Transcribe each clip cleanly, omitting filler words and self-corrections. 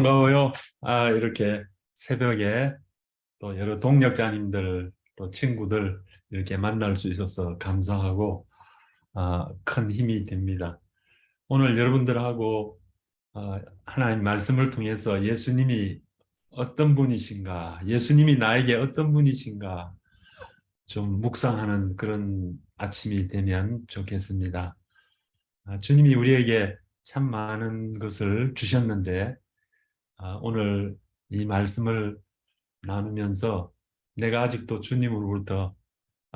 반가워요. 이렇게 새벽에 또 여러 동력자님들, 또 친구들 이렇게 만날 수 있어서 감사하고, 큰 힘이 됩니다. 오늘 여러분들하고 하나님 말씀을 통해서 예수님이 어떤 분이신가, 예수님이 나에게 어떤 분이신가 좀 묵상하는 그런 아침이 되면 좋겠습니다. 주님이 우리에게 참 많은 것을 주셨는데, 오늘 이 말씀을 나누면서 내가 아직도 주님으로부터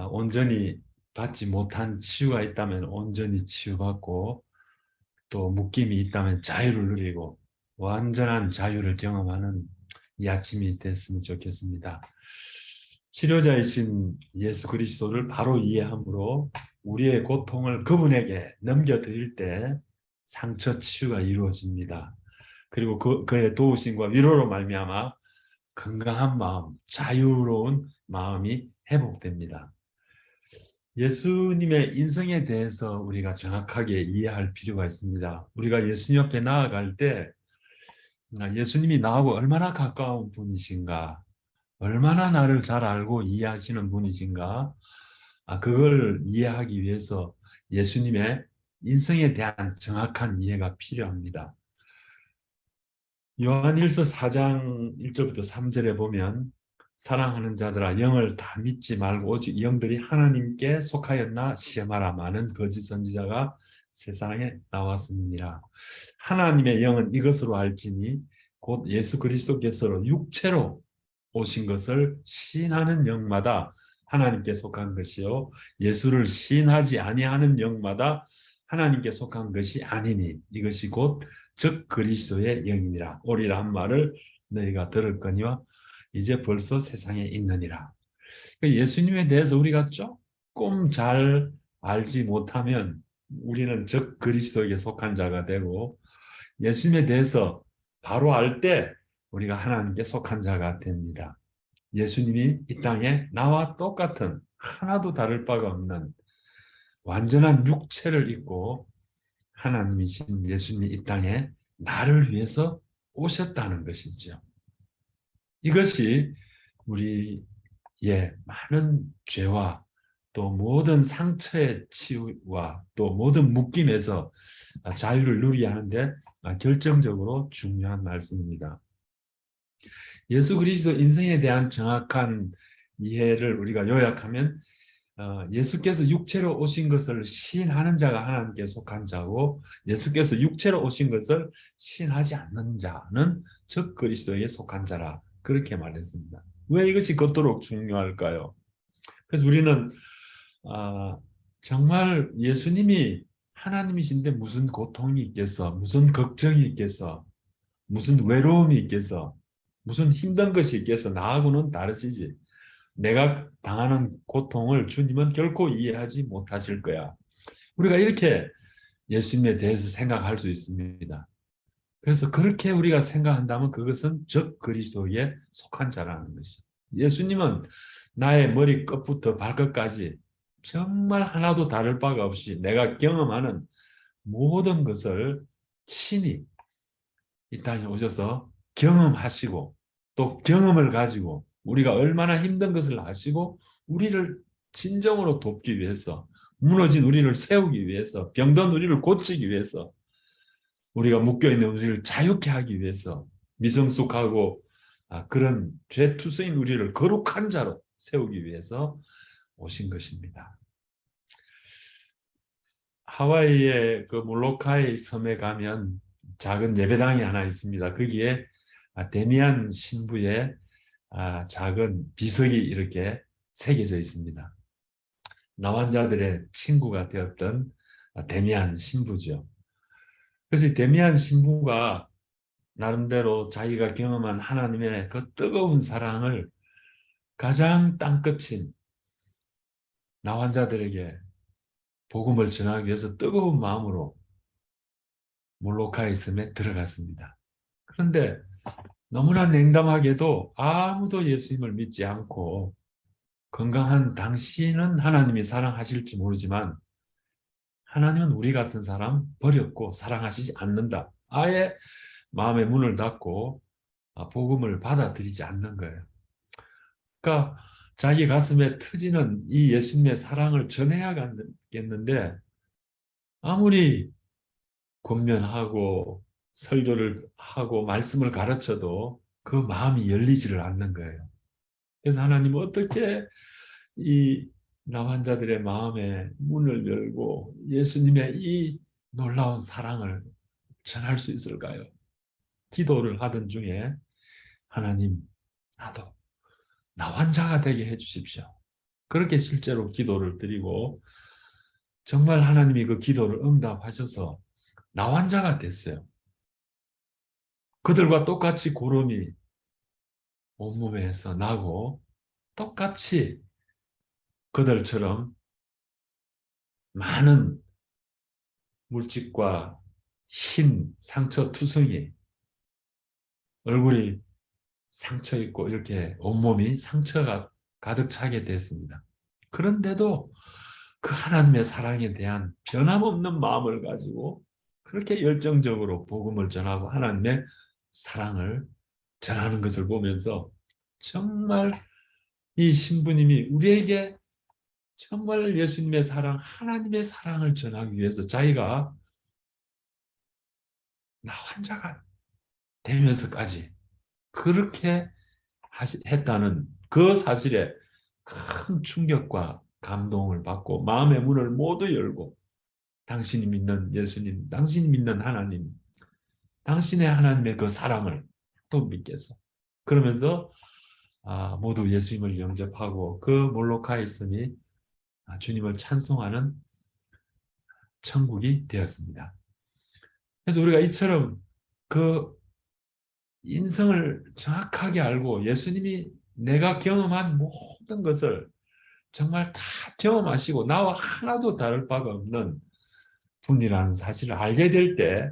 온전히 받지 못한 치유가 있다면 온전히 치유받고, 또 묶임이 있다면 자유를 누리고 완전한 자유를 경험하는 이 아침이 됐으면 좋겠습니다. 치료자이신 예수 그리스도를 바로 이해함으로 우리의 고통을 그분에게 넘겨드릴 때 상처 치유가 이루어집니다. 그리고 그의 도우심과 위로로 말미암아 건강한 마음, 자유로운 마음이 회복됩니다. 예수님의 인성에 대해서 우리가 정확하게 이해할 필요가 있습니다. 우리가 예수님 앞에 나아갈 때 예수님이 나하고 얼마나 가까운 분이신가, 얼마나 나를 잘 알고 이해하시는 분이신가, 그걸 이해하기 위해서 예수님의 인성에 대한 정확한 이해가 필요합니다. 요한일서 4장 1절부터 3절에 보면, 사랑하는 자들아 영을 다 믿지 말고 오직 영들이 하나님께 속하였나 시험하라. 많은 거짓 선지자가 세상에 나왔습니다. 하나님의 영은 이것으로 알지니 곧 예수 그리스도께서 육체로 오신 것을 시인하는 영마다 하나님께 속한 것이요 예수를 시인하지 아니하는 영마다 하나님께 속한 것이 아니니 이것이 곧 즉 그리스도의 영이니라. 오리라 한 말을 너희가 들었거니와 이제 벌써 세상에 있느니라. 예수님에 대해서 우리가 조금 잘 알지 못하면 우리는 즉 그리스도에게 속한 자가 되고, 예수님에 대해서 바로 알 때 우리가 하나님께 속한 자가 됩니다. 예수님이 이 땅에 나와 똑같은, 하나도 다를 바가 없는 완전한 육체를 입고 하나님이신 예수님이 이 땅에 나를 위해서 오셨다는 것이죠. 이것이 우리의 많은 죄와 또 모든 상처의 치유와 또 모든 묶임에서 자유를 누리게 하는데 결정적으로 중요한 말씀입니다. 예수 그리스도 인생에 대한 정확한 이해를 우리가 요약하면, 예수께서 육체로 오신 것을 시인하는 자가 하나님께 속한 자고, 예수께서 육체로 오신 것을 시인하지 않는 자는 즉 그리스도에게 속한 자라, 그렇게 말했습니다. 왜 이것이 그토록 중요할까요? 그래서 우리는 정말 예수님이 하나님이신데 무슨 고통이 있겠어, 무슨 걱정이 있겠어, 무슨 외로움이 있겠어, 무슨 힘든 것이 있겠어, 나하고는 다르시지. 내가 당하는 고통을 주님은 결코 이해하지 못하실 거야. 우리가 이렇게 예수님에 대해서 생각할 수 있습니다. 그래서 그렇게 우리가 생각한다면 그것은 즉 그리스도에 속한 자라는 것이죠. 예수님은 나의 머리 끝부터 발끝까지 정말 하나도 다를 바가 없이 내가 경험하는 모든 것을 친히 이 땅에 오셔서 경험하시고, 또 경험을 가지고 우리가 얼마나 힘든 것을 아시고 우리를 진정으로 돕기 위해서, 무너진 우리를 세우기 위해서, 병든 우리를 고치기 위해서, 우리가 묶여있는 우리를 자유케 하기 위해서, 미성숙하고 그런 죄투성인 우리를 거룩한 자로 세우기 위해서 오신 것입니다. 하와이의 그 몰로카이 섬에 가면 작은 예배당이 하나 있습니다. 거기에 데미안 신부의 작은 비석이 이렇게 새겨져 있습니다. 나환자들의 친구가 되었던 데미안 신부죠. 그래서 데미안 신부가 나름대로 자기가 경험한 하나님의 그 뜨거운 사랑을 가장 땅끝인 나환자들에게 복음을 전하기 위해서 뜨거운 마음으로 몰로카이 섬에 들어갔습니다. 그런데 너무나 냉담하게도 아무도 예수님을 믿지 않고, 건강한 당신은 하나님이 사랑하실지 모르지만 하나님은 우리 같은 사람 버렸고 사랑하시지 않는다, 아예 마음의 문을 닫고 복음을 받아들이지 않는 거예요. 그러니까 자기 가슴에 터지는 이 예수님의 사랑을 전해야겠는데 아무리 권면하고 설교를 하고 말씀을 가르쳐도 그 마음이 열리지를 않는 거예요. 그래서 하나님은 어떻게 이 나환자들의 마음에 문을 열고 예수님의 이 놀라운 사랑을 전할 수 있을까요? 기도를 하던 중에 하나님, 나도 나환자가 되게 해주십시오. 그렇게 실제로 기도를 드리고 정말 하나님이 그 기도를 응답하셔서 나환자가 됐어요. 그들과 똑같이 고름이 온몸에서 나고 똑같이 그들처럼 많은 물집과 흰 상처 투성이 얼굴이 상처 있고 이렇게 온몸이 상처가 가득 차게 됐습니다. 그런데도 그 하나님의 사랑에 대한 변함없는 마음을 가지고 그렇게 열정적으로 복음을 전하고 하나님의 사랑을 전하는 것을 보면서 정말 이 신부님이 우리에게 정말 예수님의 사랑, 하나님의 사랑을 전하기 위해서 자기가 나 환자가 되면서까지 그렇게 했다는 그 사실에 큰 충격과 감동을 받고 마음의 문을 모두 열고 당신이 믿는 예수님, 당신이 믿는 하나님, 당신의 하나님의 그 사랑을 또 믿겠어. 그러면서 모두 예수님을 영접하고 그 몰로카에 있으니 주님을 찬송하는 천국이 되었습니다. 그래서 우리가 이처럼 그 인성을 정확하게 알고 예수님이 내가 경험한 모든 것을 정말 다 경험하시고 나와 하나도 다를 바가 없는 분이라는 사실을 알게 될 때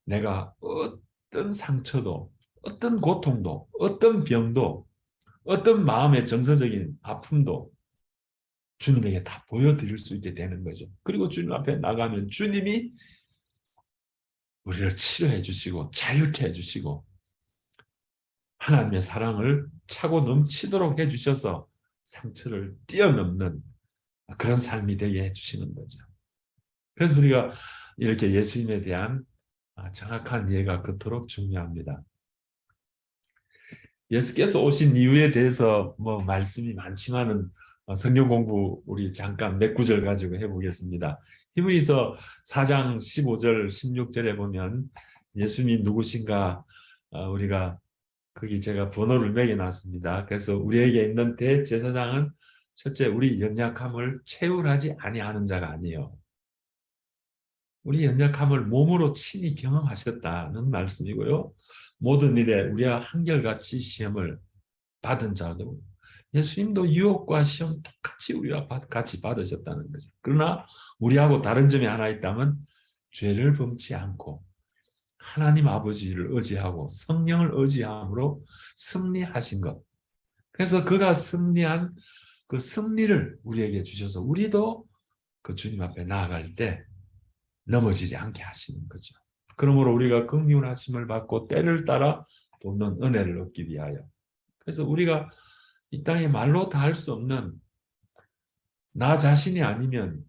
내가 어떤 상처도 어떤 고통도 어떤 병도 어떤 마음의 정서적인 아픔도 주님에게 다 보여드릴 수 있게 되는 거죠. 그리고 주님 앞에 나가면 주님이 우리를 치료해 주시고 자유케 해 주시고 하나님의 사랑을 차고 넘치도록 해주셔서 상처를 뛰어넘는 그런 삶이 되게 해주시는 거죠. 그래서 우리가 이렇게 예수님에 대한 정확한 이해가 그토록 중요합니다. 예수께서 오신 이유에 대해서 뭐 말씀이 많지만은 성경 공부 우리 잠깐 몇 구절 가지고 해보겠습니다. 히브리서 4장 15절 16절에 보면 예수님이 누구신가 우리가 거기 제가 번호를 매겨놨습니다. 그래서 우리에게 있는 대제사장은 첫째 우리 연약함을 체휼하지 아니하는 자가 아니에요. 우리 연약함을 몸으로 친히 경험하셨다는 말씀이고요. 모든 일에 우리와 한결같이 시험을 받은 자도 예수님도 유혹과 시험 똑같이 우리와 같이 받으셨다는 거죠. 그러나 우리하고 다른 점이 하나 있다면 죄를 범치 않고 하나님 아버지를 의지하고 성령을 의지함으로 승리하신 것. 그래서 그가 승리한 그 승리를 우리에게 주셔서 우리도 그 주님 앞에 나아갈 때 넘어지지 않게 하시는 거죠. 그러므로 우리가 긍휼하심을 받고 때를 따라 돕는 은혜를 얻기 위하여. 그래서 우리가 이 땅에 말로 다 할 수 없는 나 자신이 아니면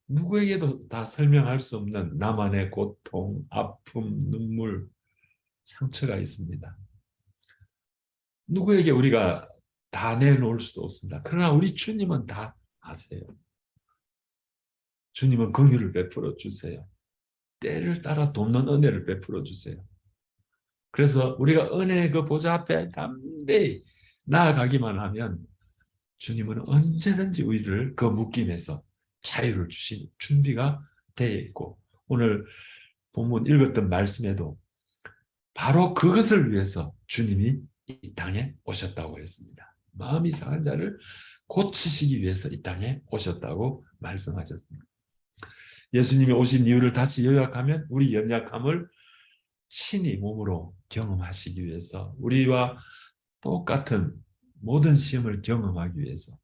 누구에게도 다 설명할 수 없는 나만의 고통, 아픔, 눈물, 상처가 있습니다. 누구에게 우리가 다 내놓을 수도 없습니다. 그러나 우리 주님은 다 아세요. 주님은 긍휼을 베풀어 주세요. 때를 따라 돕는 은혜를 베풀어 주세요. 그래서 우리가 은혜의 그 보좌 앞에 담대히 나아가기만 하면 주님은 언제든지 우리를 그 묶임에서 자유를 주실 준비가 되어 있고 오늘 본문 읽었던 말씀에도 바로 그것을 위해서 주님이 이 땅에 오셨다고 했습니다. 마음이 상한 자를 고치시기 위해서 이 땅에 오셨다고 말씀하셨습니다. 예수님이 오신 이유를 다시 요약하면 우리 연약함을 친히 몸으로 경험하시기 위해서 우리와 똑같은 모든 시험을 경험하기 위해서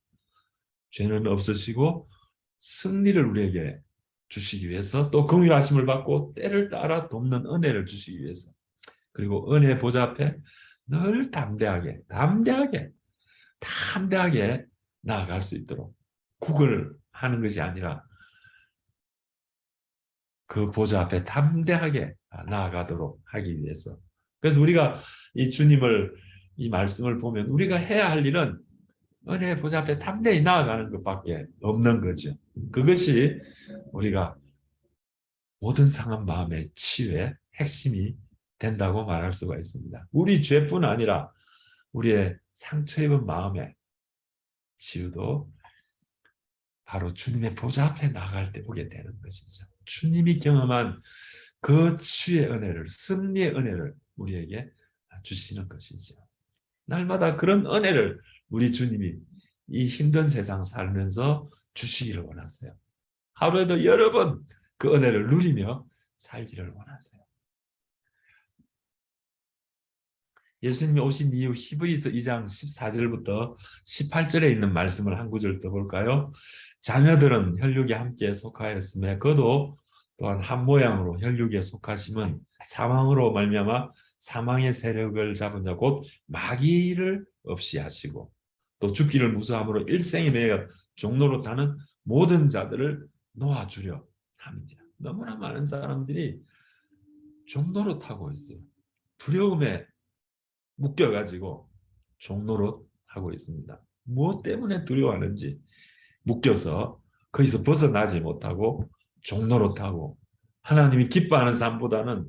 죄는 없으시고 승리를 우리에게 주시기 위해서 또 긍휼하심을 받고 때를 따라 돕는 은혜를 주시기 위해서 그리고 은혜 보좌 앞에 늘 담대하게 나아갈 수 있도록 구걸하는 것이 아니라 그 보좌 앞에 담대하게 나아가도록 하기 위해서. 그래서 우리가 이 주님을 이 말씀을 보면 우리가 해야 할 일은 은혜 보좌 앞에 담대히 나아가는 것밖에 없는 거죠. 그것이 우리가 모든 상한 마음의 치유의 핵심이 된다고 말할 수가 있습니다. 우리 죄뿐 아니라 우리의 상처 입은 마음의 치유도 바로 주님의 보좌 앞에 나아갈 때 오게 되는 것이죠. 주님이 경험한 그 치유의 은혜를, 승리의 은혜를 우리에게 주시는 것이죠. 날마다 그런 은혜를 우리 주님이 이 힘든 세상 살면서 주시기를 원하세요. 하루에도 여러 번 그 은혜를 누리며 살기를 원하세요. 예수님이 오신 이후 히브리서 2장 14절부터 18절에 있는 말씀을 한 구절 더 볼까요? 자녀들은 혈육에 함께 속하였음에 그도 또한 한 모양으로 혈육에 속하심은 사망으로 말미암아 사망의 세력을 잡은 자 곧 마귀를 없이 하시고 또 죽기를 무서함으로 일생에 매여 종로로 타는 모든 자들을 놓아주려 합니다. 너무나 많은 사람들이 종로로 타고 있어요. 두려움에 묶여가지고 종로로 하고 있습니다. 무엇 때문에 두려워하는지 묶여서 거기서 벗어나지 못하고 종로로 타고 하나님이 기뻐하는 삶보다는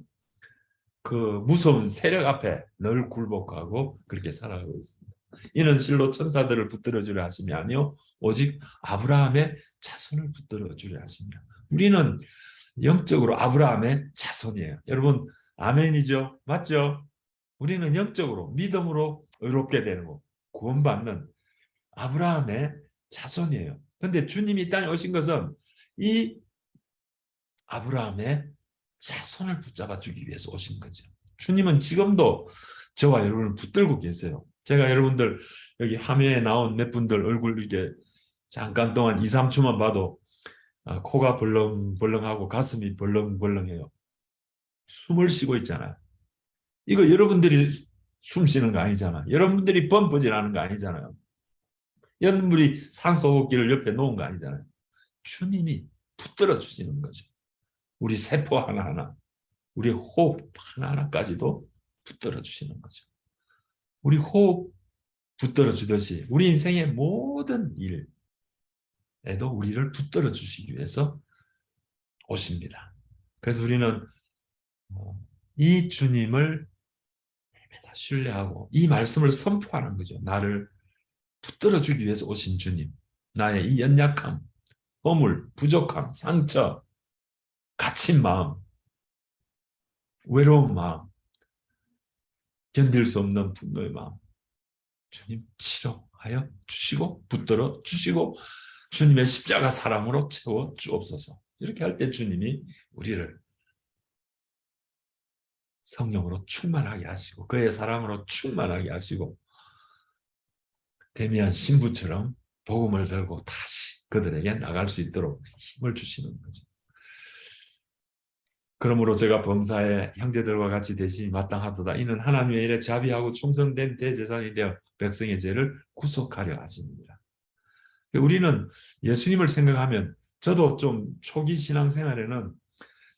그 무서운 세력 앞에 늘 굴복하고 그렇게 살아가고 있습니다. 이는 실로 천사들을 붙들어 주려 하심이 아니요 오직 아브라함의 자손을 붙들어 주려 하십니다. 우리는 영적으로 아브라함의 자손이에요. 여러분 아멘이죠? 맞죠? 우리는 영적으로 믿음으로 의롭게 되는 거, 구원받는 아브라함의 자손이에요. 그런데 주님이 이 땅에 오신 것은 이 아브라함의 자손을 붙잡아 주기 위해서 오신 거죠. 주님은 지금도 저와 여러분을 붙들고 계세요. 제가 여러분들 여기 화면에 나온 몇 분들 얼굴 이렇게 잠깐 동안 2, 3초만 봐도 코가 벌렁벌렁하고 가슴이 벌렁벌렁해요. 숨을 쉬고 있잖아요. 이거 여러분들이 숨 쉬는 거 아니잖아. 여러분들이 펌프질하는 거 아니잖아요. 여러분들이 산소호흡기를 옆에 놓은 거 아니잖아요. 주님이 붙들어 주시는 거죠. 우리 세포 하나하나, 우리 호흡 하나하나까지도 붙들어 주시는 거죠. 우리 호흡 붙들어 주듯이 우리 인생의 모든 일에도 우리를 붙들어 주시기 위해서 오십니다. 그래서 우리는 이 주님을 신뢰하고 이 말씀을 선포하는 거죠. 나를 붙들어 주기 위해서 오신 주님, 나의 이 연약함, 허물, 부족함, 상처, 갇힌 마음, 외로운 마음, 견딜 수 없는 분노의 마음, 주님 치료하여 주시고 붙들어 주시고 주님의 십자가 사랑으로 채워 주옵소서. 이렇게 할 때 주님이 우리를 성령으로 충만하게 하시고 그의 사랑으로 충만하게 하시고 데미안 신부처럼 복음을 들고 다시 그들에게 나갈 수 있도록 힘을 주시는 거죠. 그러므로 제가 범사의 형제들과 같이 대신이 마땅하도다. 이는 하나님의 일에 자비하고 충성된 대제사장이 되어 백성의 죄를 구속하려 하십니다. 우리는 예수님을 생각하면 저도 좀 초기 신앙생활에는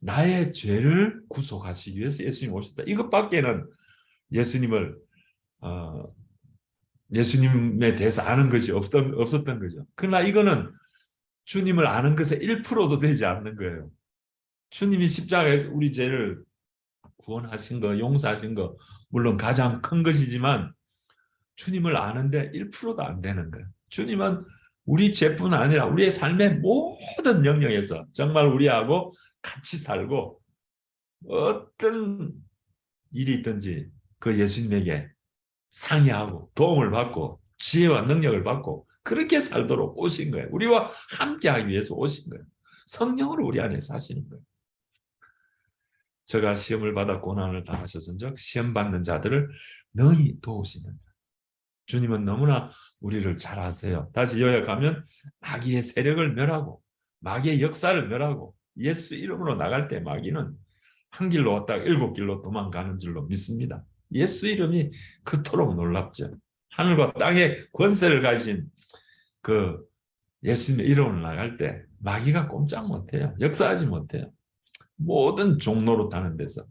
나의 죄를 구속하시기 위해서 예수님 오셨다. 이것밖에는 예수님에 대해서 아는 것이 없었던 거죠. 그러나 이거는 주님을 아는 것의 1%도 되지 않는 거예요. 주님이 십자가에서 우리 죄를 구원하신 거, 용서하신 거 물론 가장 큰 것이지만 주님을 아는데 1%도 안 되는 거예요. 주님은 우리 죄뿐 아니라 우리의 삶의 모든 영역에서 정말 우리하고 같이 살고 어떤 일이 있든지 그 예수님에게 상의하고 도움을 받고 지혜와 능력을 받고 그렇게 살도록 오신 거예요. 우리와 함께하기 위해서 오신 거예요. 성령으로 우리 안에 사시는 거예요. 저가 시험을 받아 고난을 당하셨은즉 시험 받는 자들을 능히 도우시는 주님은 너무나 우리를 잘 아세요. 다시 요약하면 마귀의 세력을 멸하고 마귀의 역사를 멸하고 예수 이름으로 나갈 때 마귀는 한 길로 왔다가 7길로 도망가는 줄로 믿습니다. 예수 이름이 그토록 놀랍죠. 하늘과 땅의 권세를 가진 그 예수님의 이름을 나갈 때 마귀가 꼼짝 못해요. 역사하지 못해요. 모든 종로로 타는 데서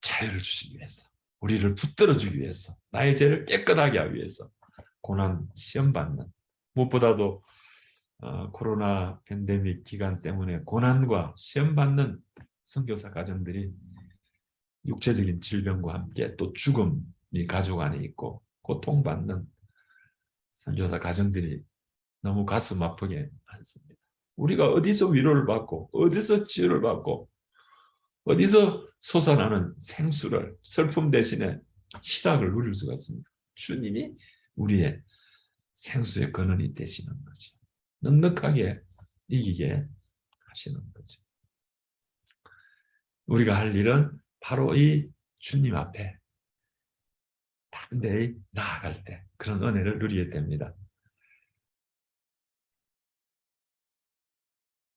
자유를 주시기 위해서, 우리를 붙들어 주기 위해서, 나의 죄를 깨끗하게 하기 위해서 고난 시험 받는, 무엇보다도 코로나 팬데믹 기간 때문에 고난과 시험 받는 선교사 가정들이 육체적인 질병과 함께 또 죽음이 가족 안에 있고 고통받는 선교사 가정들이 너무 가슴 아프게 많습니다. 우리가 어디서 위로를 받고 어디서 치유를 받고 어디서 솟아나는 생수를, 슬픔 대신에 희락을 누릴 수가 있습니다. 주님이 우리의 생수의 근원이 되시는 거죠. 넉넉하게 이기게 하시는 거죠. 우리가 할 일은 바로 이 주님 앞에 담대히 나아갈 때 그런 은혜를 누리게 됩니다.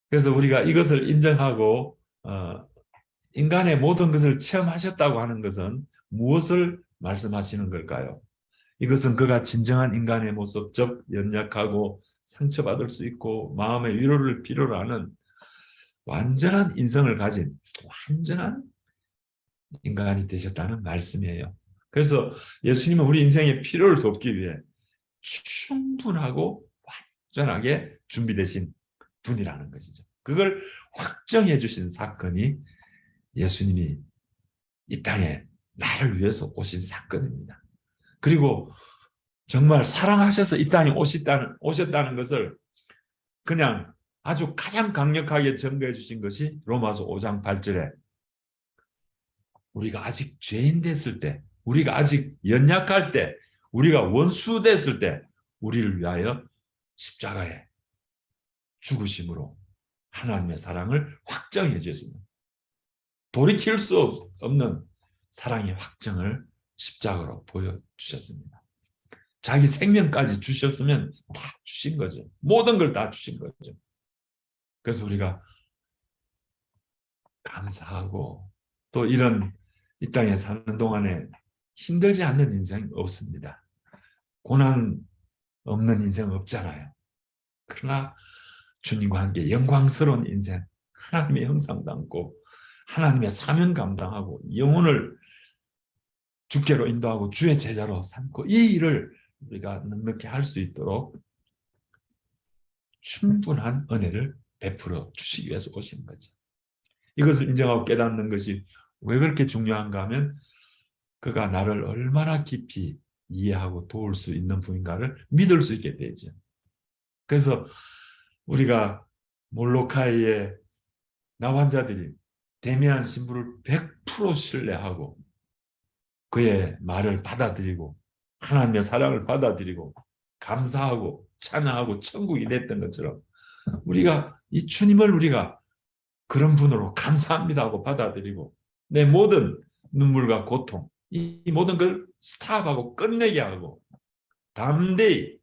그래서 우리가 이것을 인정하고 인간의 모든 것을 체험하셨다고 하는 것은 무엇을 말씀하시는 걸까요? 이것은 그가 진정한 인간의 모습, 즉 연약하고 상처받을 수 있고 마음의 위로를 필요로 하는 완전한 인성을 가진 완전한 인간이 되셨다는 말씀이에요. 그래서 예수님은 우리 인생의 필요를 돕기 위해 충분하고 완전하게 준비되신 분이라는 것이죠. 그걸 확정해 주신 사건이 예수님이 이 땅에 나를 위해서 오신 사건입니다. 그리고 정말 사랑하셔서 이 땅에 오셨다는 것을 그냥 아주 가장 강력하게 증거해 주신 것이 로마서 5장 8절에 우리가 아직 죄인 됐을 때, 우리가 아직 연약할 때, 우리가 원수 됐을 때 우리를 위하여 십자가에 죽으심으로 하나님의 사랑을 확정해 주셨습니다. 돌이킬 수 없는 사랑의 확정을 십자가로 보여주셨습니다. 자기 생명까지 주셨으면 다 주신 거죠. 모든 걸 다 주신 거죠. 그래서 우리가 감사하고 또 이런 이 땅에 사는 동안에 힘들지 않는 인생 없습니다. 고난 없는 인생 없잖아요. 그러나 주님과 함께 영광스러운 인생, 하나님의 형상 담고 하나님의 사명 감당하고 영혼을 주께로 인도하고 주의 제자로 삼고 이 일을 우리가 넉넉히 할 수 있도록 충분한 은혜를 베풀어 주시기 위해서 오신 거죠. 이것을 인정하고 깨닫는 것이 왜 그렇게 중요한가 하면 그가 나를 얼마나 깊이 이해하고 도울 수 있는 분인가를 믿을 수 있게 되죠. 그래서 우리가 몰로카이의 나환자들이 데미안 신부를 100% 신뢰하고 그의 말을 받아들이고 하나님의 사랑을 받아들이고 감사하고 찬양하고 천국이 됐던 것처럼 우리가 이 주님을 우리가 그런 분으로 감사합니다 하고 받아들이고 내 모든 눈물과 고통 이 모든 걸 스탑하고 끝내게 하고 담대히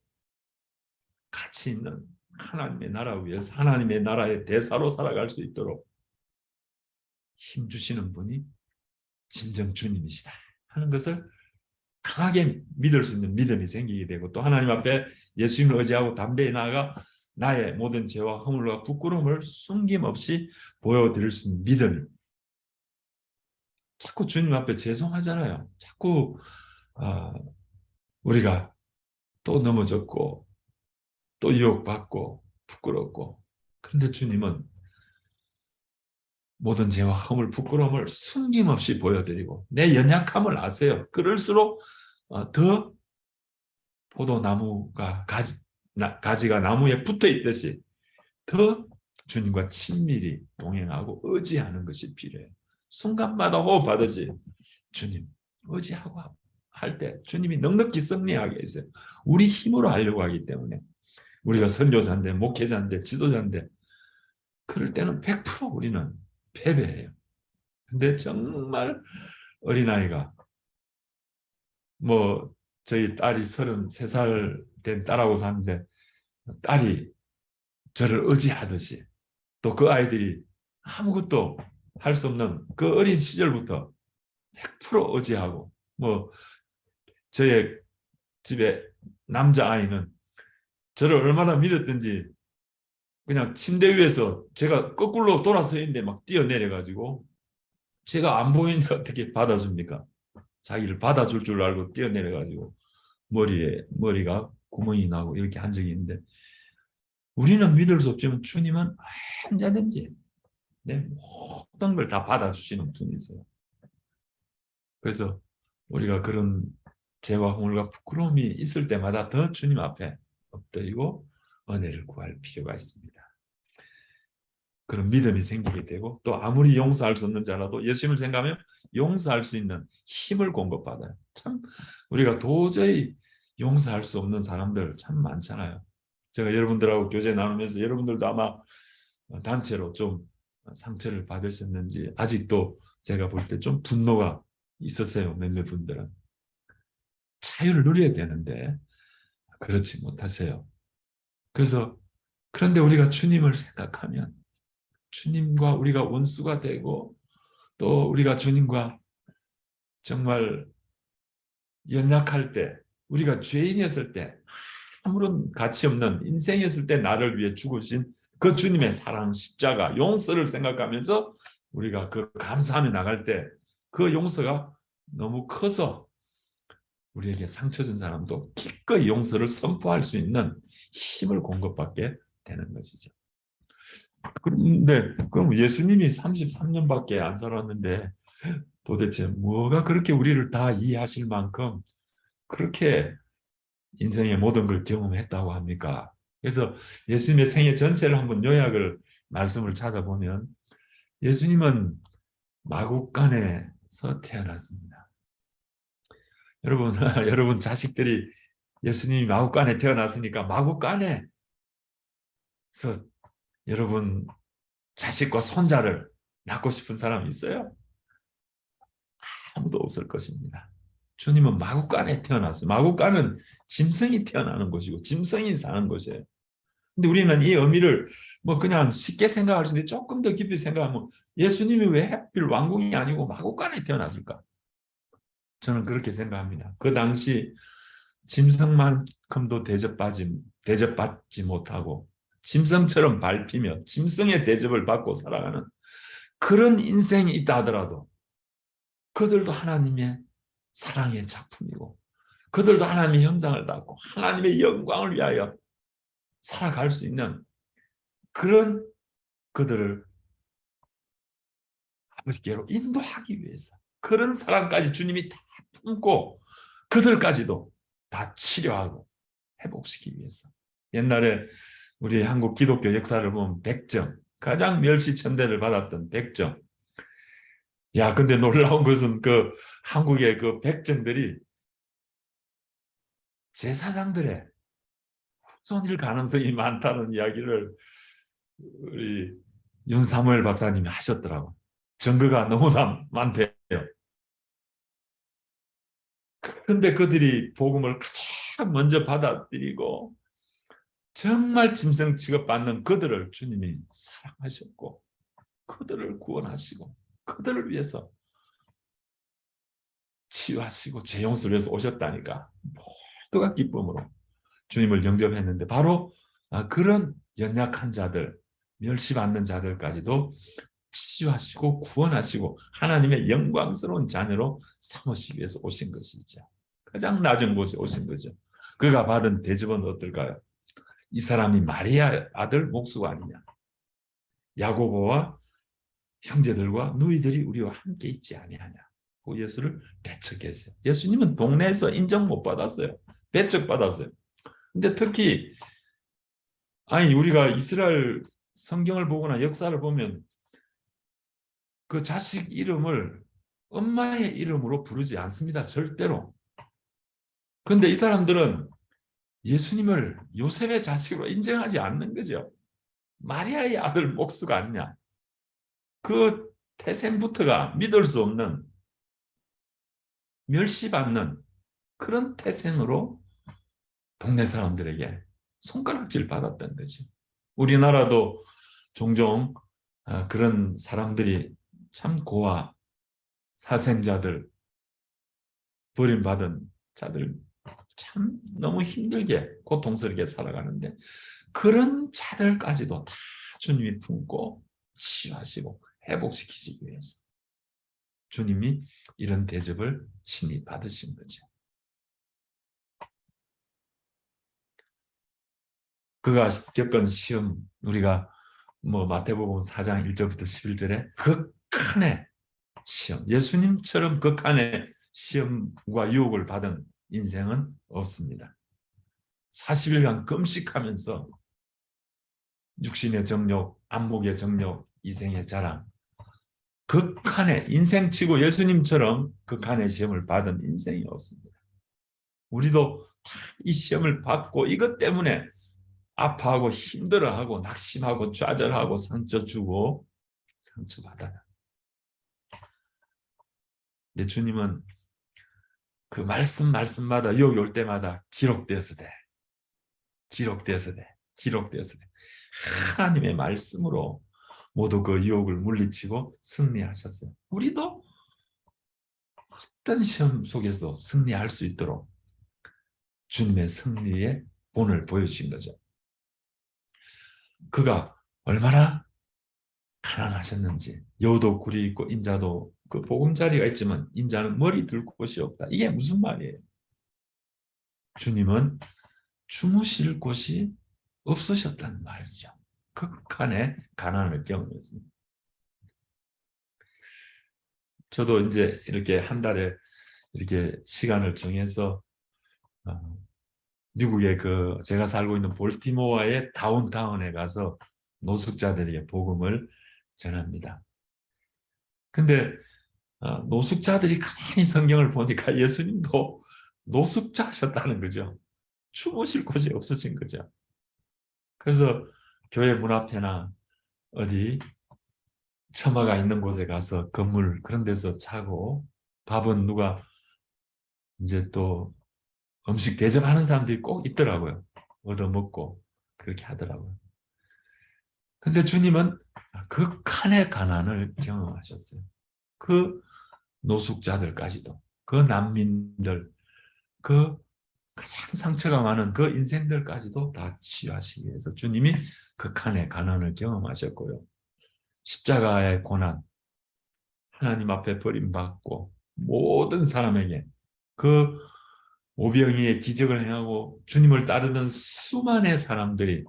가치 있는 하나님의 나라 위해서 하나님의 나라의 대사로 살아갈 수 있도록 힘주시는 분이 진정 주님이시다 하는 것을 강하게 믿을 수 있는 믿음이 생기게 되고 또 하나님 앞에 예수님을 의지하고 담대히 나아가 나의 모든 죄와 허물과 부끄러움을 숨김없이 보여드릴 수 있는 믿음이 자꾸 주님 앞에 죄송하잖아요. 자꾸 우리가 또 넘어졌고 또 유혹받고 부끄럽고 그런데 주님은 모든 죄와 허물 부끄러움을 숨김없이 보여드리고 내 연약함을 아세요. 그럴수록 더 포도나무가 가지가 나무에 붙어 있듯이 더 주님과 친밀히 동행하고 의지하는 것이 필요해요. 순간마다 호흡하듯이 주님 의지하고 할 때 주님이 넉넉히 승리하게 해주세요. 우리 힘으로 하려고 하기 때문에 우리가 선교사인데 목회자인데 지도자인데 그럴 때는 100% 우리는 패배해요. 근데 정말 어린아이가 뭐 저희 딸이 33살 된 딸하고 사는데 딸이 저를 의지하듯이 또 그 아이들이 아무것도 할 수 없는 그 어린 시절부터 100% 의지하고 뭐 저의 집에 남자아이는 저를 얼마나 믿었든지 그냥 침대 위에서 제가 거꾸로 돌아서 있는데 막 뛰어내려가지고 제가 안 보이는데 어떻게 받아줍니까? 자기를 받아줄 줄 알고 뛰어내려가지고 머리가 구멍이 나고 이렇게 한 적이 있는데 우리는 믿을 수 없지만 주님은 언제든지 내 모든 걸 다 받아주시는 분이세요. 그래서 우리가 그런 죄와 허물과 부끄러움이 있을 때마다 더 주님 앞에 엎드리고 은혜를 구할 필요가 있습니다. 그런 믿음이 생기게 되고 또 아무리 용서할 수 없는 자라도 예수님을 생각하면 용서할 수 있는 힘을 공급받아요. 참 우리가 도저히 용서할 수 없는 사람들 참 많잖아요. 제가 여러분들하고 교제 나누면서 여러분들도 아마 단체로 좀 상처를 받으셨는지 아직도 제가 볼 때 좀 분노가 있었어요. 몇몇 분들은. 자유를 누려야 되는데 그렇지 못하세요. 그래서 그런데 우리가 주님을 생각하면 주님과 우리가 원수가 되고 또 우리가 주님과 정말 연약할 때 우리가 죄인이었을 때 아무런 가치 없는 인생이었을 때 나를 위해 죽으신 그 주님의 사랑 십자가 용서를 생각하면서 우리가 그 감사하며 나갈 때 그 용서가 너무 커서 우리에게 상처 준 사람도 기꺼이 용서를 선포할 수 있는 힘을 공급받게 되는 것이죠. 그런데 그럼 예수님이 33년밖에 안 살았는데 도대체 뭐가 그렇게 우리를 다 이해하실 만큼 그렇게 인생의 모든 걸 경험했다고 합니까? 그래서 예수님의 생애 전체를 한번 요약을 말씀을 찾아보면 예수님은 마국간에서 태어났습니다. 여러분, 여러분 자식들이 예수님이 마국간에 태어났으니까 마국간에서 여러분 자식과 손자를 낳고 싶은 사람 있어요? 아무도 없을 것입니다. 주님은 마국간에 태어났어요. 마국간은 짐승이 태어나는 곳이고 짐승이 사는 곳이에요. 근데 우리는 이 의미를 뭐 그냥 쉽게 생각할 수 있는데 조금 더 깊이 생각하면 예수님이 왜 하필 왕궁이 아니고 마국간에 태어났을까? 저는 그렇게 생각합니다. 그 당시 짐승만큼도 대접받지 못하고 짐승처럼 밟히며 짐승의 대접을 받고 살아가는 그런 인생이 있다 하더라도 그들도 하나님의 사랑의 작품이고 그들도 하나님의 형상을 닮고 하나님의 영광을 위하여 살아갈 수 있는 그런 그들을 아버지께로 인도하기 위해서 그런 사랑까지 주님이 다 품고 그들까지도 다 치료하고 회복시키기 위해서 옛날에 우리 한국 기독교 역사를 보면 백정 가장 멸시천대를 받았던 백정 야 근데 놀라운 것은 그 한국의 그 백정들이 제사장들의 후손일 가능성이 많다는 이야기를 우리 윤사무엘 박사님이 하셨더라고요. 증거가 너무나 많대요. 그런데 그들이 복음을 가장 먼저 받아들이고 정말 짐승 취급받는 그들을 주님이 사랑하셨고 그들을 구원하시고 그들을 위해서 치유하시고 죄 용서를 위해서 오셨다니까 모두가 기쁨으로 주님을 영접했는데 바로 그런 연약한 자들 멸시받는 자들까지도 치유하시고 구원하시고 하나님의 영광스러운 자녀로 삼으시기 위해서 오신 것이죠. 가장 낮은 곳에 오신 거죠. 그가 받은 대접은 어떨까요? 이 사람이 마리아 아들 목수가 아니냐. 야고보와 형제들과 누이들이 우리와 함께 있지 아니하냐. 그 예수를 배척했어요. 예수님은 동네에서 인정 못 받았어요. 배척받았어요. 근데 특히 아니 우리가 이스라엘 성경을 보거나 역사를 보면 그 자식 이름을 엄마의 이름으로 부르지 않습니다. 절대로. 그런데 이 사람들은 예수님을 요셉의 자식으로 인정하지 않는 거죠. 마리아의 아들 목수가 아니냐. 그 태생부터가 믿을 수 없는 멸시받는 그런 태생으로 동네 사람들에게 손가락질 받았던 거죠. 우리나라도 종종 그런 사람들이 참 고아, 사생자들, 버림받은 자들 참 너무 힘들게 고통스럽게 살아가는데 그런 자들까지도 다 주님이 품고 치유하시고 회복시키시기 위해서 주님이 이런 대접을 친히 받으신 거죠. 그가 겪은 시험, 우리가 마태복음 4장 1절부터 11절에 극한의 시험, 예수님처럼 극한의 시험과 유혹을 받은 인생은 없습니다. 40일간 금식하면서 육신의 정욕, 안목의 정욕, 이생의 자랑, 극한의 인생치고 예수님처럼 극한의 시험을 받은 인생이 없습니다. 우리도 다 이 시험을 받고 이것 때문에 아파하고 힘들어하고 낙심하고 좌절하고 상처 주고 상처받아요. 근데 주님은 그 말씀마다 유혹이 올 때마다 기록되어서 돼. 기록되어서 돼. 기록되어서 돼. 하나님의 말씀으로 모두 그 유혹을 물리치고 승리하셨어요. 우리도 어떤 시험 속에서도 승리할 수 있도록 주님의 승리의 본을 보여주신 거죠. 그가 얼마나 가난하셨는지, 여우도 굴이 있고 인자도 그 보금자리가 있지만 인자는 머리 들 곳이 없다. 이게 무슨 말이에요? 주님은 주무실 곳이 없으셨단 말이죠. 극한의 가난을 경험했습니다. 저도 이제 이렇게 한 달에 이렇게 시간을 정해서 미국의 그 제가 살고 있는 볼티모어의 다운타운에 가서 노숙자들에게 복음을 전합니다. 근데 노숙자들이 가만히 성경을 보니까 예수님도 노숙자 하셨다는 거죠. 주무실 곳이 없으신 거죠. 그래서 교회 문 앞에나 어디 처마가 있는 곳에 가서 건물 그런 데서 자고 밥은 누가 이제 또 음식 대접하는 사람들이 꼭 있더라고요. 얻어먹고 그렇게 하더라고요. 근데 주님은 극한의 가난을 경험하셨어요. 그 노숙자들까지도, 그 난민들, 그 가장 상처가 많은 그 인생들까지도 다 치유하시기 위해서 주님이 극한의 가난을 경험하셨고요. 십자가의 고난, 하나님 앞에 버림받고 모든 사람에게 그 오병이의 기적을 행하고 주님을 따르는 수많은 사람들이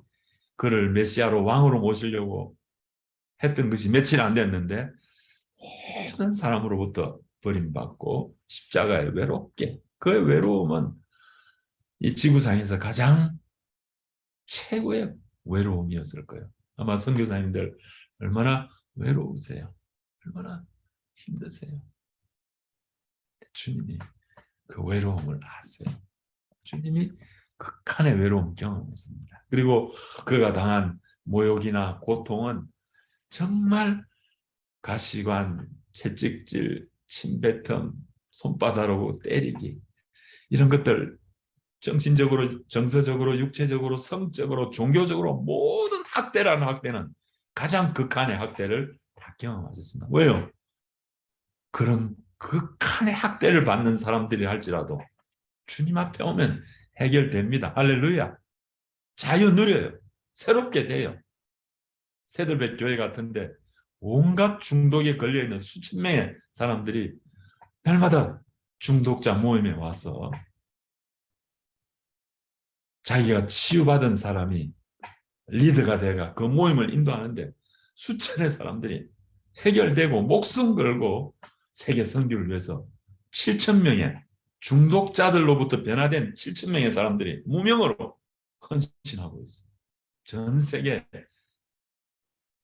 그를 메시아로 왕으로 모시려고 했던 것이 며칠 안 됐는데 모든 사람으로부터 버림받고 십자가에 외롭게, 그의 외로움은 이 지구상에서 가장 최고의 외로움이었을 거예요. 아마 선교사님들 얼마나 외로우세요? 얼마나 힘드세요? 주님이 그 외로움을 아세요. 주님이 극한의 외로움 경험했습니다. 그리고 그가 당한 모욕이나 고통은 정말 가시관, 채찍질, 침뱉음, 손바닥으로 때리기 이런 것들 정신적으로, 정서적으로, 육체적으로, 성적으로, 종교적으로 모든 학대라는 학대는 가장 극한의 학대를 다 경험하셨습니다. 왜요? 그런 극한의 학대를 받는 사람들이 할지라도 주님 앞에 오면 해결됩니다. 할렐루야. 자유 누려요. 새롭게 돼요. 새들배 교회 같은데 온갖 중독에 걸려있는 수천 명의 사람들이 날마다 중독자 모임에 와서 자기가 치유받은 사람이 리더가 돼가 그 모임을 인도하는데 수천의 사람들이 해결되고 목숨 걸고 세계 선교를 위해서 7천 명의 중독자들로부터 변화된 7천 명의 사람들이 무명으로 헌신하고 있어요. 전 세계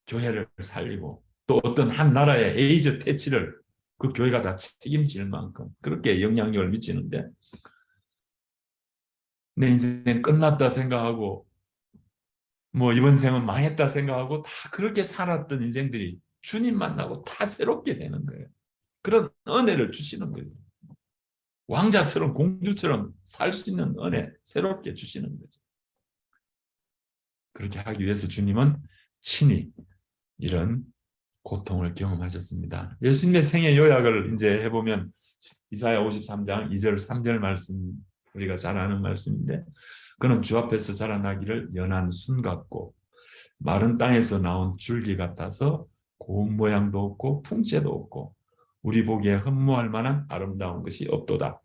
교회를 살리고 또 어떤 한 나라의 에이즈 퇴치를 그 교회가 다 책임질 만큼 그렇게 영향력을 미치는데 내 인생 끝났다 생각하고 이번 생은 망했다 생각하고 다 그렇게 살았던 인생들이 주님 만나고 다 새롭게 되는 거예요. 그런 은혜를 주시는 거예요. 왕자처럼 공주처럼 살 수 있는 은혜 새롭게 주시는 거죠. 그렇게 하기 위해서 주님은 친히 이런 고통을 경험하셨습니다. 예수님의 생애 요약을 이제 해보면 이사야 53장 2절 3절 말씀, 우리가 잘 아는 말씀인데, 그는 주 앞에서 자라나기를 연한 순 같고 마른 땅에서 나온 줄기 같아서 고운 모양도 없고 풍채도 없고 우리 보기에 흠모할 만한 아름다운 것이 없도다.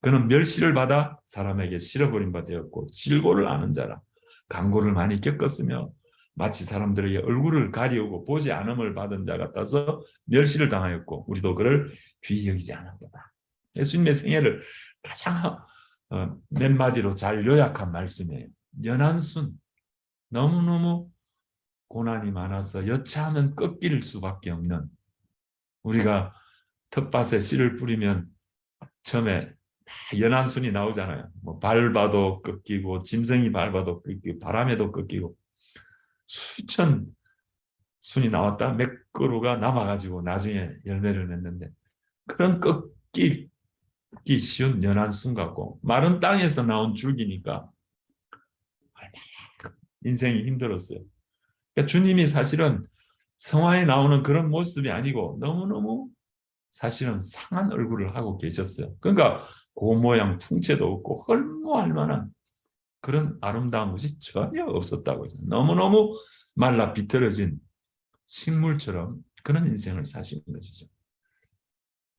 그는 멸시를 받아 사람에게 실어버린 바 되었고 질고를 아는 자라. 강고를 많이 겪었으며 마치 사람들에게 얼굴을 가리우고 보지 않음을 받은 자 같아서 멸시를 당하였고 우리도 그를 귀히 여기지 않았도다. 예수님의 생애를 가장 몇 마디로 잘 요약한 말씀이에요. 연한순, 너무너무 고난이 많아서 여차하면 꺾일 수밖에 없는, 우리가 텃밭에 씨를 뿌리면 처음에 연한순이 나오잖아요. 뭐 밟아도 꺾이고 짐승이 밟아도 꺾이고 바람에도 꺾이고 수천 순이 나왔다 몇 그루가 남아가지고 나중에 열매를 맺는데, 그런 꺾이기 쉬운 연한순 같고 마른 땅에서 나온 줄기니까 인생이 힘들었어요. 그러니까 주님이 사실은 성화에 나오는 그런 모습이 아니고 너무너무 사실은 상한 얼굴을 하고 계셨어요. 그러니까 그 모양 풍채도 없고 헐모할 만한 그런 아름다운 것이 전혀 없었다고 해서 너무너무 말라 비틀어진 식물처럼 그런 인생을 사신 것이죠.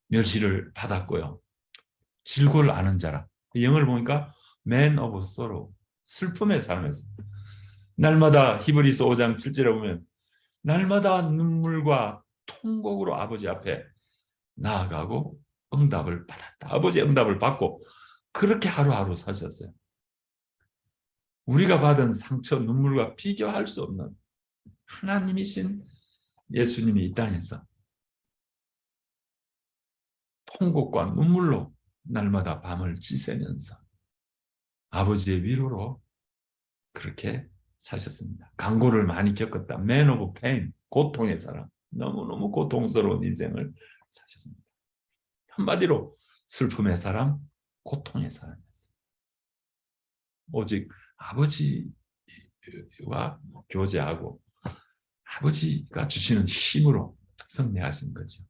멸시를 받았고요. 질고를 아는 자라. 영어를 보니까 man of sorrow, 슬픔의 삶에서 날마다 히브리서 5장 7절에 보면 날마다 눈물과 통곡으로 아버지 앞에 나아가고 응답을 받았다. 아버지의 응답을 받고 그렇게 하루하루 사셨어요. 우리가 받은 상처, 눈물과 비교할 수 없는 하나님이신 예수님이 이 땅에서 통곡과 눈물로 날마다 밤을 지새면서 아버지의 위로로 그렇게 사셨습니다. 강고를 많이 겪었다. Man of pain, 고통의 사람. 너무너무 고통스러운 인생을 사셨습니다. 한마디로 슬픔의 사람, 고통의 사람이었어요. 오직 아버지와 교제하고 아버지가 주시는 힘으로 승리하신 거죠.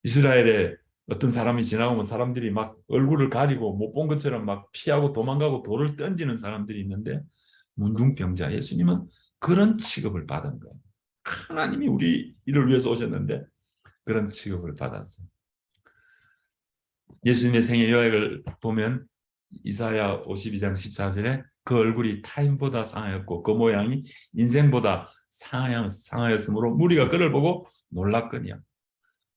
이스라엘에 어떤 사람이 지나오면 사람들이 막 얼굴을 가리고 못 본 것처럼 막 피하고 도망가고 돌을 던지는 사람들이 있는데, 문둥병자 예수님은 그런 취급을 받은 거예요. 하나님이 우리를 위해서 오셨는데 그런 취급을 받았어요. 예수님의 생애 요약을 보면 이사야 52장 14절에 그 얼굴이 타인보다 상하였고 그 모양이 인생보다 상하였으므로 무리가 그를 보고 놀랐거니와.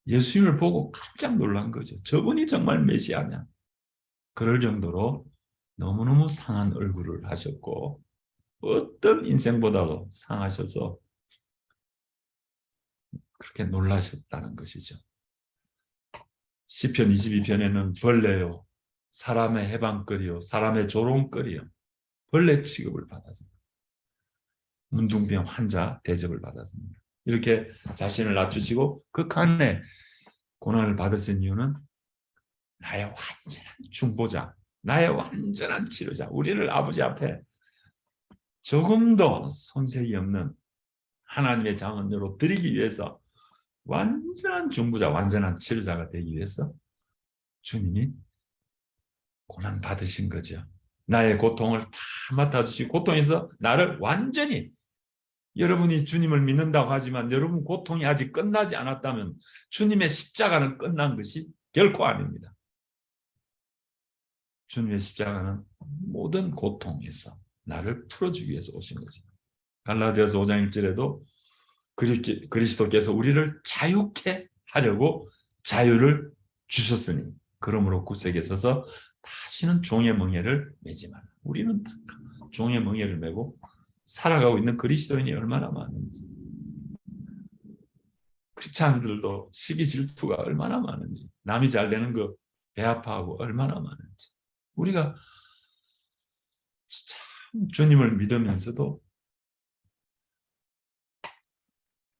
예수님을 보고 깜짝 놀란 거죠. 저분이 정말 메시아냐. 그럴 정도로 너무너무 상한 얼굴을 하셨고 어떤 인생보다도 상하셔서 그렇게 놀라셨다는 것이죠. 시편 22편에는 벌레요, 사람의 해방거리요, 사람의 조롱거리요, 벌레 취급을 받았습니다. 문둥병 환자 대접을 받았습니다. 이렇게 자신을 낮추시고 극한의 고난을 받으신 이유는 나의 완전한 중보자, 나의 완전한 치료자, 우리를 아버지 앞에 조금도 손색이 없는 하나님의 장언으로 드리기 위해서 완전한 중보자, 완전한 치료자가 되기 위해서 주님이 고난 받으신 거죠. 나의 고통을 다 맡아주시고 고통에서 나를 완전히, 여러분이 주님을 믿는다고 하지만 여러분 고통이 아직 끝나지 않았다면 주님의 십자가는 끝난 것이 결코 아닙니다. 주님의 십자가는 모든 고통에서 나를 풀어주기 위해서 오신 거죠. 갈라디아서 5장 1절에도 그리스도께서 우리를 자유케 하려고 자유를 주셨으니 그러므로 굳세게 서서 다시는 종의 멍에를 매지 마라. 우리는 종의 멍에를 메고 살아가고 있는 그리스도인이 얼마나 많은지, 크리스찬들도 시기 질투가 얼마나 많은지, 남이 잘 되는 거 배 아파하고 얼마나 많은지, 우리가 참 주님을 믿으면서도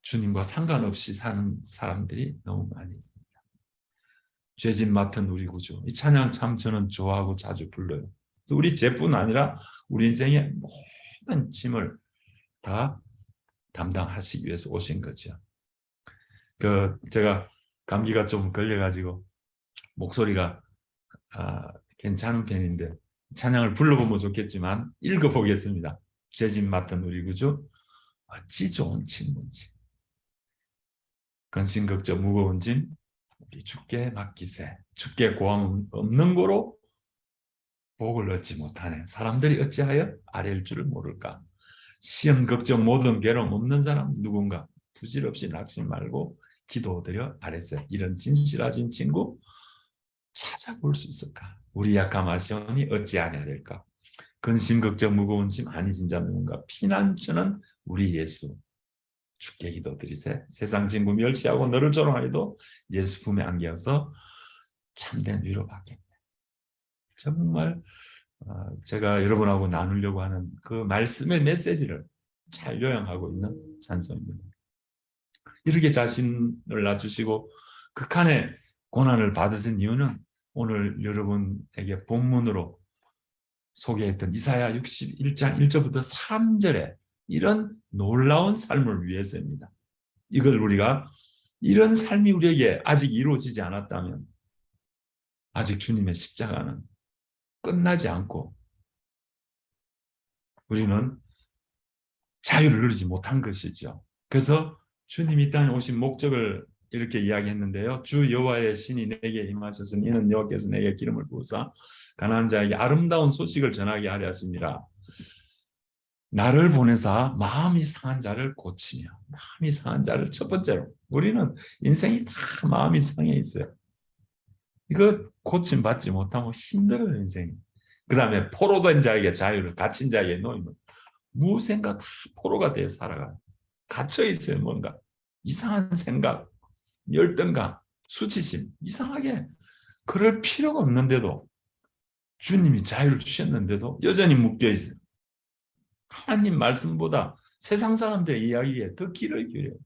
주님과 상관없이 사는 사람들이 너무 많이 있습니다. 죄진 맡은 우리 구주, 이 찬양 참 저는 좋아하고 자주 불러요. 그래서 우리 죄뿐 아니라 우리 인생의 모든 짐을 다 담당하시기 위해서 오신 거죠. 제가 감기가 좀 걸려가지고 목소리가 괜찮은 편인데 찬양을 불러보면 좋겠지만 읽어보겠습니다. 죄짐 맡은 우리 구주 어찌 좋은 친구인지 근심 걱정 무거운 짐 우리 주께 맡기세. 주께 고함 없는 고로 복을 얻지 못하네. 사람들이 어찌하여 아랠 줄을 모를까. 시험 걱정 모든 괴로움 없는 사람 누군가 부질없이 낙심 말고 기도드려 아뢰세. 이런 진실하신 친구 찾아볼 수 있을까? 우리 약함 아시오니 어찌하냐 될까? 근심 걱정 무거운 짐 아니진 자 누군가 피난처는 우리 예수. 주께 기도드리세. 세상 친구 멸시하고 너를 조롱하여도 예수 품에 안겨서 참된 위로받게. 정말 제가 여러분하고 나누려고 하는 그 말씀의 메시지를 잘 요약하고 있는 찬송입니다. 이렇게 자신을 낮추시고 극한의 고난을 받으신 이유는 오늘 여러분에게 본문으로 소개했던 이사야 61장 1절부터 3절에 이런 놀라운 삶을 위해서입니다. 이걸 우리가 이런 삶이 우리에게 아직 이루어지지 않았다면 아직 주님의 십자가는 끝나지 않고 우리는 자유를 누리지 못한 것이죠. 그래서 주님이 이 땅에 오신 목적을 이렇게 이야기했는데요. 주 여호와의 신이 내게 임하셨으니 이는 여호와께서 내게 기름을 부으사 가난한 자에게 아름다운 소식을 전하게 하려 하심이라. 나를 보내사 마음이 상한 자를 고치며 마음이 상한 자를 첫 번째로 우리는 인생이 다 마음이 상해 있어요. 이거 고침받지 못하면 힘들어요 인생이. 그 다음에 포로된 자에게 자유를 갇힌 자에게 노임을 무생각 다 포로가 되어 살아가요. 갇혀 있어요. 뭔가 이상한 생각, 열등감, 수치심 이상하게 그럴 필요가 없는데도 주님이 자유를 주셨는데도 여전히 묶여 있어요. 하나님 말씀보다 세상 사람들의 이야기에 더 귀를 기울여요.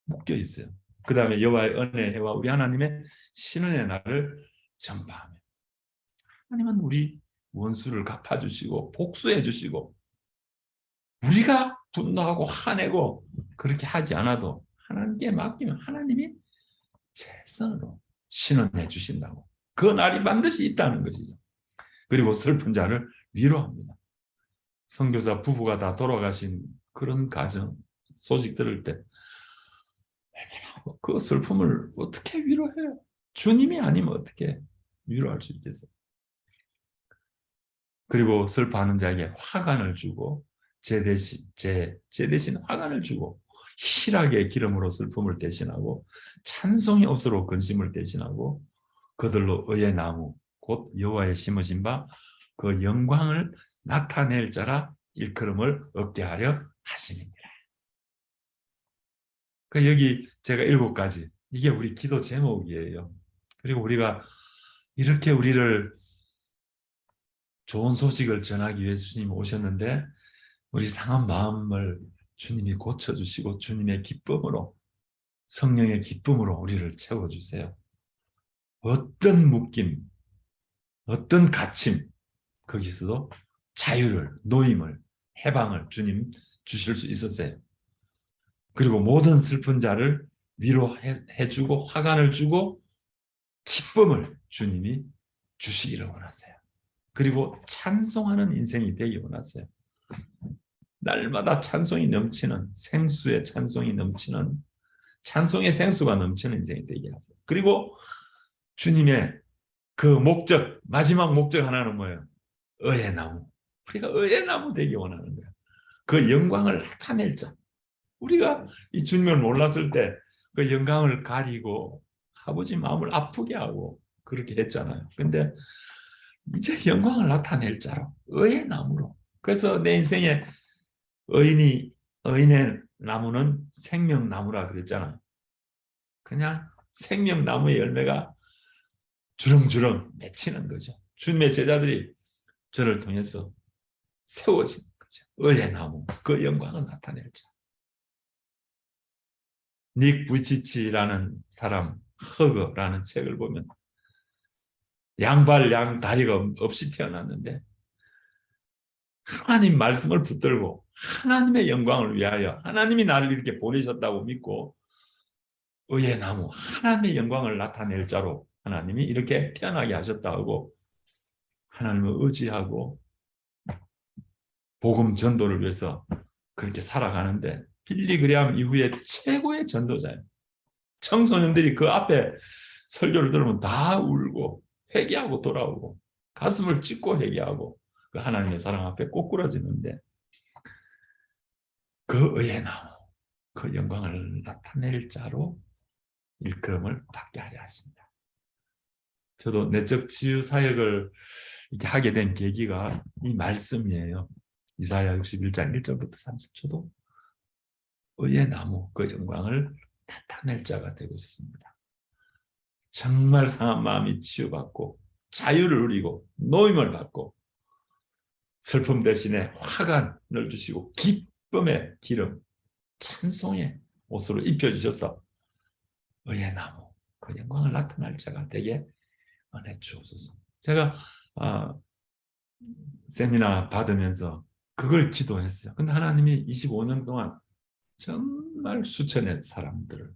묶여 있어요. 그 다음에 여호와의 은혜와 우리 하나님의 신은의 날을 전파하며 하나님은 우리 원수를 갚아주시고 복수해 주시고 우리가 분노하고 화내고 그렇게 하지 않아도 하나님께 맡기면 하나님이 최선으로 신원해 주신다고. 그 날이 반드시 있다는 것이죠. 그리고 슬픈 자를 위로합니다. 선교사 부부가 다 돌아가신 그런 가정 소식 들을 때 그 슬픔을 어떻게 위로해요? 주님이 아니면 어떻게 위로할 수 있겠어요? 그리고 슬퍼하는 자에게 화관을 주고 제 대신 화관을 주고 희락의 기름으로 슬픔을 대신하고 찬송의 옷으로 근심을 대신하고 그들로 의의 나무 곧 여호와의 심으신 바 그 영광을 나타낼 자라 일컬음을 얻게 하려 하심이니라. 여기 제가 7가지 이게 우리 기도 제목이에요. 그리고 우리가 이렇게 우리를 좋은 소식을 전하기 위해 주님이 오셨는데 우리 상한 마음을 주님이 고쳐주시고 주님의 기쁨으로 성령의 기쁨으로 우리를 채워주세요. 어떤 묶임, 어떤 갇힘 거기서도 자유를, 노임을, 해방을 주님 주실 수 있었어요. 그리고 모든 슬픈 자를 위로해주고 화관을 주고 기쁨을 주님이 주시기를 원하세요. 그리고 찬송하는 인생이 되기 원하세요. 날마다 찬송이 넘치는 생수의 찬송이 넘치는 찬송의 생수가 넘치는 인생이 되게 하세요. 그리고 주님의 그 목적 마지막 목적 하나는 뭐예요? 의의 나무. 우리가 의의 나무 되기 원하는 거예요. 그 영광을 나타낼 자. 우리가 이 주님을 몰랐을 때 그 영광을 가리고 아버지 마음을 아프게 하고 그렇게 했잖아요. 근데 이제 영광을 나타낼 자로 의의 나무로. 그래서 내 인생에 의인의 나무는 생명나무라 그랬잖아요. 그냥 생명나무의 열매가 주렁주렁 맺히는 거죠. 주님의 제자들이 저를 통해서 세워진 거죠. 의의 나무, 그 영광을 나타낼 자. 닉 부이치치라는 사람, 허거라는 책을 보면 양발 양다리가 없이 태어났는데 하나님 말씀을 붙들고 하나님의 영광을 위하여 하나님이 나를 이렇게 보내셨다고 믿고 의의 나무, 하나님의 영광을 나타낼 자로 하나님이 이렇게 태어나게 하셨다고 하나님을 의지하고 복음 전도를 위해서 그렇게 살아가는데 빌리 그레함 이후에 최고의 전도자예요. 청소년들이 그 앞에 설교를 들으면 다 울고 회개하고 돌아오고 가슴을 찢고 회개하고 그 하나님의 사랑 앞에 꼬꾸라지는데 그 의의 나무, 그 영광을 나타낼 자로 일컬음을 받게 하려 하십니다. 저도 내적 치유 사역을 이렇게 하게 된 계기가 이 말씀이에요. 이사야 61장 1절부터 30절도 의의 나무, 그 영광을 나타낼 자가 되고 싶습니다. 정말 상한 마음이 치유받고 자유를 누리고 노임을 받고 슬픔 대신에 화관을 주시고 기쁨의 기름, 찬송의 옷으로 입혀주셔서 의의 나무, 그 영광을 나타낼 자가 되게 은혜 주옵소서. 제가 세미나 받으면서 그걸 기도했어요. 근데 하나님이 25년 동안 정말 수천의 사람들을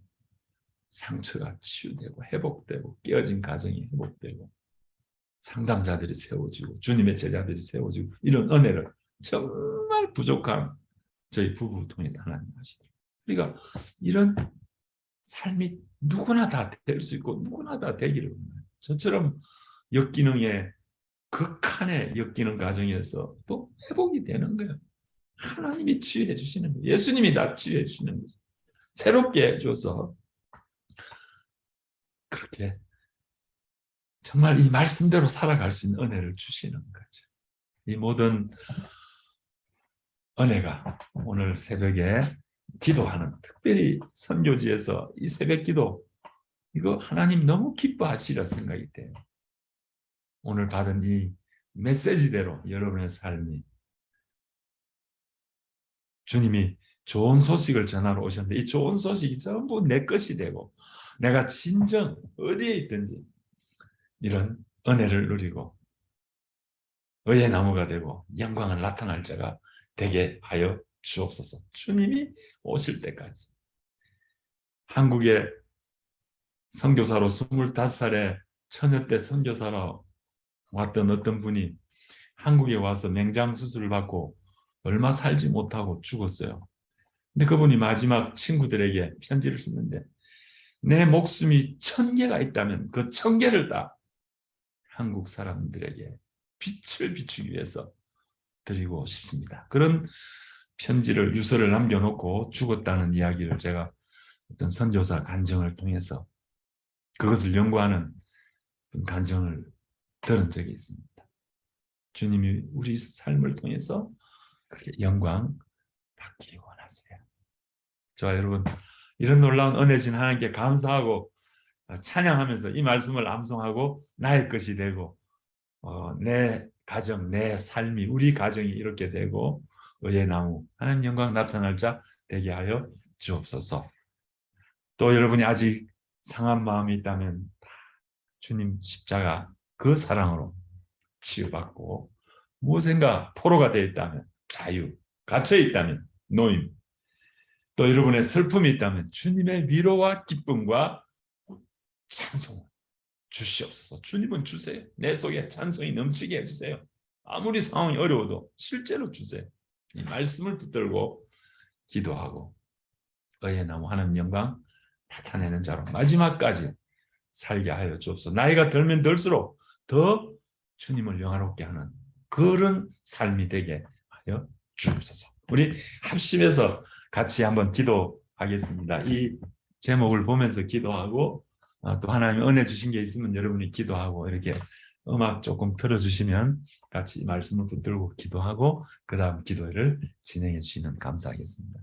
상처가 치유되고 회복되고 깨어진 가정이 회복되고 상담자들이 세워지고 주님의 제자들이 세워지고 이런 은혜를 정말 부족한 저희 부부 통해서 하나님 하시더라고요. 그러니까 이런 삶이 누구나 다 될 수 있고 누구나 다 되기를 원해요. 저처럼 역기능의 극한의 역기능 과정에서 또 회복이 되는 거예요. 하나님이 치유해 주시는 거예요. 예수님이 다 치유해 주시는 거죠. 새롭게 해줘서 그렇게 정말 이 말씀대로 살아갈 수 있는 은혜를 주시는 거죠. 이 모든 은혜가 오늘 새벽에 기도하는, 특별히 선교지에서 이 새벽 기도, 이거 하나님 너무 기뻐하시리라 생각이 돼요. 오늘 받은 이 메시지대로 여러분의 삶이 주님이 좋은 소식을 전하러 오셨는데 이 좋은 소식이 전부 내 것이 되고 내가 진정 어디에 있든지 이런 은혜를 누리고 의의 나무가 되고 영광을 나타날 자가 되게 하여 주옵소서. 주님이 오실 때까지. 한국에 선교사로 25살에 처녀 때 선교사로 왔던 어떤 분이 한국에 와서 맹장 수술을 받고 얼마 살지 못하고 죽었어요. 근데 그분이 마지막 친구들에게 편지를 썼는데 내 목숨이 1000개가 있다면 그 1000개를 다 한국 사람들에게 빛을 비추기 위해서 드리고 싶습니다. 그런 편지를 유서를 남겨놓고 죽었다는 이야기를 제가 어떤 선교사 간증을 통해서 그것을 연구하는 간증을 들은 적이 있습니다. 주님이 우리 삶을 통해서 그렇게 영광 받기 원하세요. 저와 여러분 이런 놀라운 은혜진 하나님께 감사하고 찬양하면서 이 말씀을 암송하고 나의 것이 되고 내 가정, 내 삶이 우리 가정이 이렇게 되고 의의 나무 하나님 영광 나타날 자 되게 하여 주옵소서. 또 여러분이 아직 상한 마음이 있다면 주님 십자가 그 사랑으로 치유받고 무엇인가 포로가 되어 있다면 자유, 갇혀 있다면 노임, 또 여러분의 슬픔이 있다면 주님의 위로와 기쁨과 찬송 주시옵소서. 주님은 주세요. 내 속에 찬송이 넘치게 해주세요. 아무리 상황이 어려워도 실제로 주세요. 이 말씀을 붙들고 기도하고 의의 나무 하나님 영광 나타내는 자로 마지막까지 살게 하여 주옵소서. 나이가 들면 들수록 더 주님을 영화롭게 하는 그런 삶이 되게 하여 주옵소서. 우리 합심해서 같이 한번 기도하겠습니다. 이 제목을 보면서 기도하고 또 하나님 은혜 주신 게 있으면 여러분이 기도하고 이렇게 음악 조금 틀어주시면 같이 말씀을 붙들고 기도하고 그 다음 기도를 진행해 주시면 감사하겠습니다.